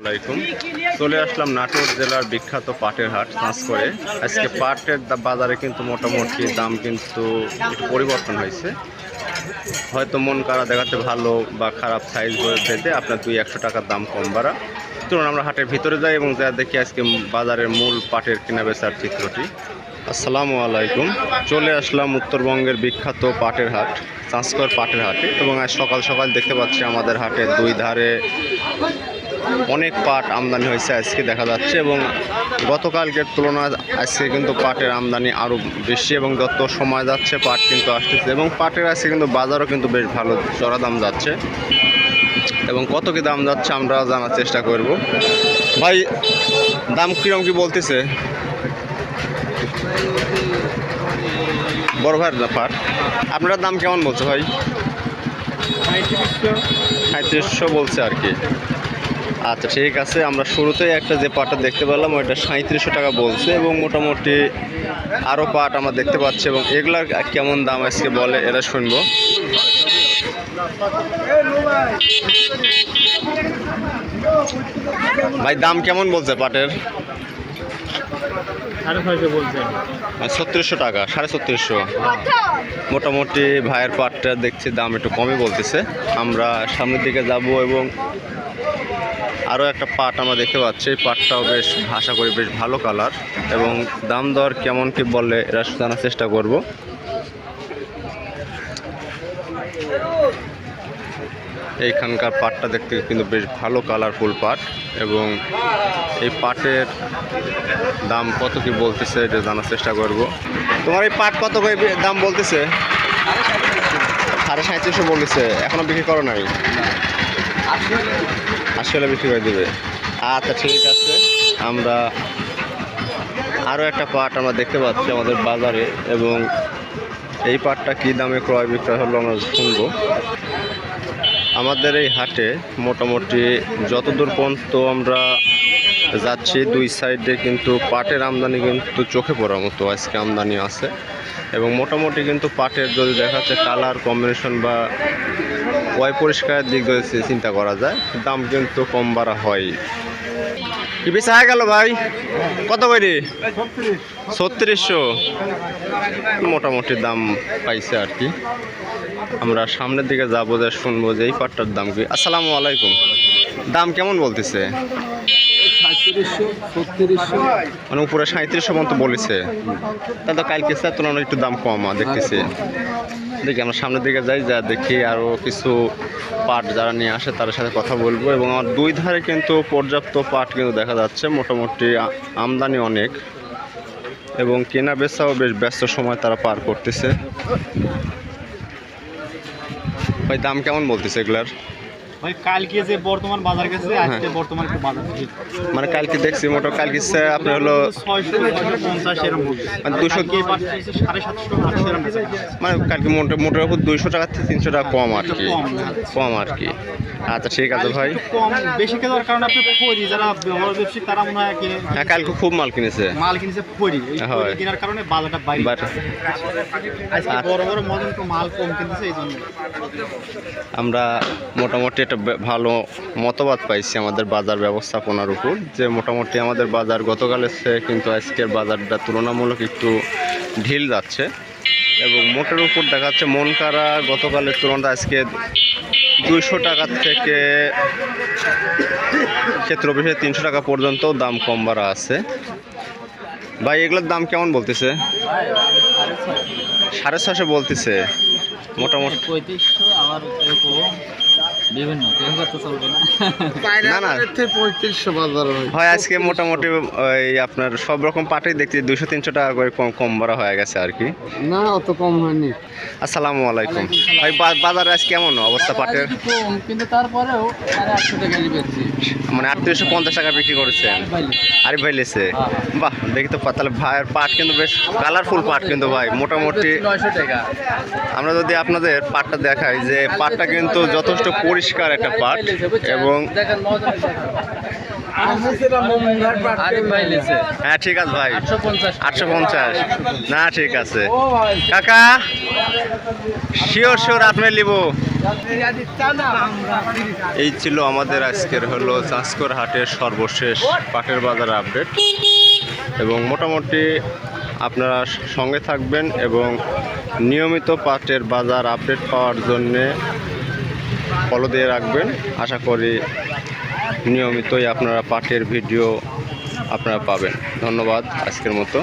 আসসালামাইকুম। চলে আসলাম নাটোর জেলার বিখ্যাত পাটের হাট চাষ করে। আজকে পাটের বাজারে কিন্তু মোটামুটি দাম কিন্তু একটু পরিবর্তন হয়েছে। হয়তো মন কারা দেখাতে ভালো বা খারাপ সাইজ ভেদে আপনার 200-100 টাকার দাম কম বাড়া। চলুন আমরা হাটের ভিতরে যাই এবং যা দেখি আজকে বাজারের মূল পাটের কেনা বেচার চিত্রটি। আসসালামু আলাইকুম। চলে আসলাম উত্তরবঙ্গের বিখ্যাত পাটের হাট চাঁচকর পাটের হাটে এবং আজ সকাল সকাল দেখতে পাচ্ছি আমাদের হাটের দুই ধারে অনেক পাট আমদানি হয়েছে আজকে দেখা যাচ্ছে এবং গতকালকের তুলনায় আজকে কিন্তু পাটের আমদানি আরও বেশি এবং যত সময় যাচ্ছে পাট কিন্তু আসতেছে এবং পাটের আজকে কিন্তু বাজারও কিন্তু বেশ ভালো চড়া দাম যাচ্ছে এবং কত কি দাম যাচ্ছে আমরা জানার চেষ্টা করব। ভাই দাম কীরকম কি বলতেছে? বড় ভাইয়ের পাট আপনার দাম কেমন বলছে ভাই? 3500 বলছে আর কি। আচ্ছা ঠিক আছে, আমরা শুরুতেই একটা যে পাটটা দেখতে পেলাম ওইটা 3700 টাকা বলছে এবং মোটামুটি আরও পাট আমরা দেখতে পাচ্ছি এবং এগুলার কেমন দাম আজকে বলে এরা শুনবো। ভাই দাম কেমন বলছে পাটের? 3600 টাকা, 3650। মোটামুটি ভাইয়ের পাটটা দেখছি দাম একটু কমই বলতেছে। আমরা সামনের দিকে যাব এবং আরও একটা পাট আমরা দেখতে পাচ্ছি, পাটটাও বেশ আশা করি বেশ ভালো কালার এবং দাম দর কেমন কি বলে এরা জানার চেষ্টা করব। এইখানকার পাটটা দেখতে কিন্তু বেশ ভালো কালারফুল পাট এবং এই পাটের দাম কত কি বলতেছে এটা জানার চেষ্টা করব। তোমার এই পাট কত করে দাম বলতেছে? 3750 বলেছে, এখনো বিক্রি করো নাই? আসলে বিক্রি করে দেবে। আচ্ছা ঠিক আছে, আমরা আরও একটা পাট আমরা দেখতে পাচ্ছি আমাদের বাজারে এবং এই পাটটা কী দামে ক্রয় বিক্রয় হলো আমরা শুনবো। আমাদের এই হাটে মোটামুটি যতদূর পর্যন্ত আমরা যাচ্ছি দুই সাইডে কিন্তু পাটের আমদানি কিন্তু চোখে পড়ার মতো আজকে আমদানি আছে এবং মোটামুটি কিন্তু পাটের যদি দেখা যাচ্ছে কালার কম্বিনেশন বা ওয়াই পরিষ্কারের দিক যদি চিন্তা করা যায় দাম কিন্তু কম বাড়া হয়। কি বেশি হয়ে গেল ভাই? কত করে? 3600 মোটামুটি দাম পাইছে আর কি। আমরা সামনের দিকে যাবো, যা শুনবো যে এই পাটটার দাম কি। আসসালামু আলাইকুম। দাম কেমন বলতেছে? মানে উপরে 3700 পর্যন্ত বলেছে, তাহলে তো কালকে স্যার তুলনায় একটু দাম কম দেখতেছি। দেখি আমরা সামনের দিকে যাই, যা দেখি আরও কিছু পাট যারা নিয়ে আসে তাদের সাথে কথা বলবো এবং আমার দুই ধারে কিন্তু পর্যাপ্ত পাট কিন্তু দেখা যাচ্ছে, মোটামুটি আমদানি অনেক এবং কেনা বেচাও বেশ ব্যস্ত সময় তারা পার করতেছে। ভাই দাম কেমন বলতেছে এগুলার? ভাই কালকে যে বর্তমান বাজার গেছে আজকে বর্তমান একটু বাজার মানে কালকে দেখছি মোটামুটি কালকে আপনার হলো 650 এরকম মানে 200 কি 750 800 এরকম মানে কালকে মোটের উপর 200 টাকা থেকে 300 টাকা কম আর কি, কম আর কি। আচ্ছা ঠিক আছে ভাই, কম বেশি কেনার কারণে আপনি ফরি যারা বড় ব্যবসায়ী তারা মনে হয় কিনে। হ্যাঁ কালকে খুব মাল কিনেছে ফরি কেনার কারণে বাজারটা বাইরে আজকে বড় বড় মদন তো মাল কম কিনতেছে এই জন্য। আমরা মোটামুটি একটা ভালো মতবাদ পাইছি আমাদের বাজার ব্যবস্থাপনার উপর, যে মোটামুটি আমাদের বাজার গতকালের চেয়ে কিন্তু আজকের বাজারটা তুলনামূলক একটু ঢিল যাচ্ছে এবং মোটের উপর দেখা যাচ্ছে মন কারা গতকালের তুলনায় আজকে 200 টাকা থেকে ক্ষেত্র বিশেষে 300 টাকা পর্যন্ত দাম কম বাড়া আছে। ভাই এগুলোর দাম কেমন বলতেছে? 650 বলতেছে, মোটামুটি 3500 আবার বিভিন্ন না না 3500 বাজার হয় আজকে মোটামুটি ওই আপনার সব রকম পাটেই দেখছি 200-300 টাকা করে কম বাড়া হয়ে গেছে আর কি। না অত কম হয়নি। আসসালামু আলাইকুম ভাই, বাজারে আজ কেমন অবস্থা পাটের? কম কিন্তু তারপরেও 800 টাকা বেচছি, মানে 3850 টাকা বিক্রি করেছেন? আরে ভাই লেছে, বাহ দেখি তো তাহলে ভাইয়ের পাট কিন্তু বেশ কালারফুল পাট কিন্তু ভাই মোটামুটি 900 টাকা। আমরা যদি আপনাদের পাটটা দেখাই যে পাটটা কিন্তু যথেষ্ট পরিষ্কার একটা পাট এবং হ্যাঁ ঠিক আছে ভাই 850 না ঠিক আছে কাকা, শিওর আপনি লিব এই ছিল আমাদের আজকের হলো চাঁচকর হাটের সর্বশেষ পাটের বাজার আপডেট, এবং মোটামুটি আপনারা সঙ্গে থাকবেন এবং নিয়মিত পাটের বাজার আপডেট পাওয়ার জন্যে ফলো দিয়ে রাখবেন। আশা করি নিয়মিতই আপনারা পাটের ভিডিও আপনারা পাবেন। ধন্যবাদ আজকের মতো।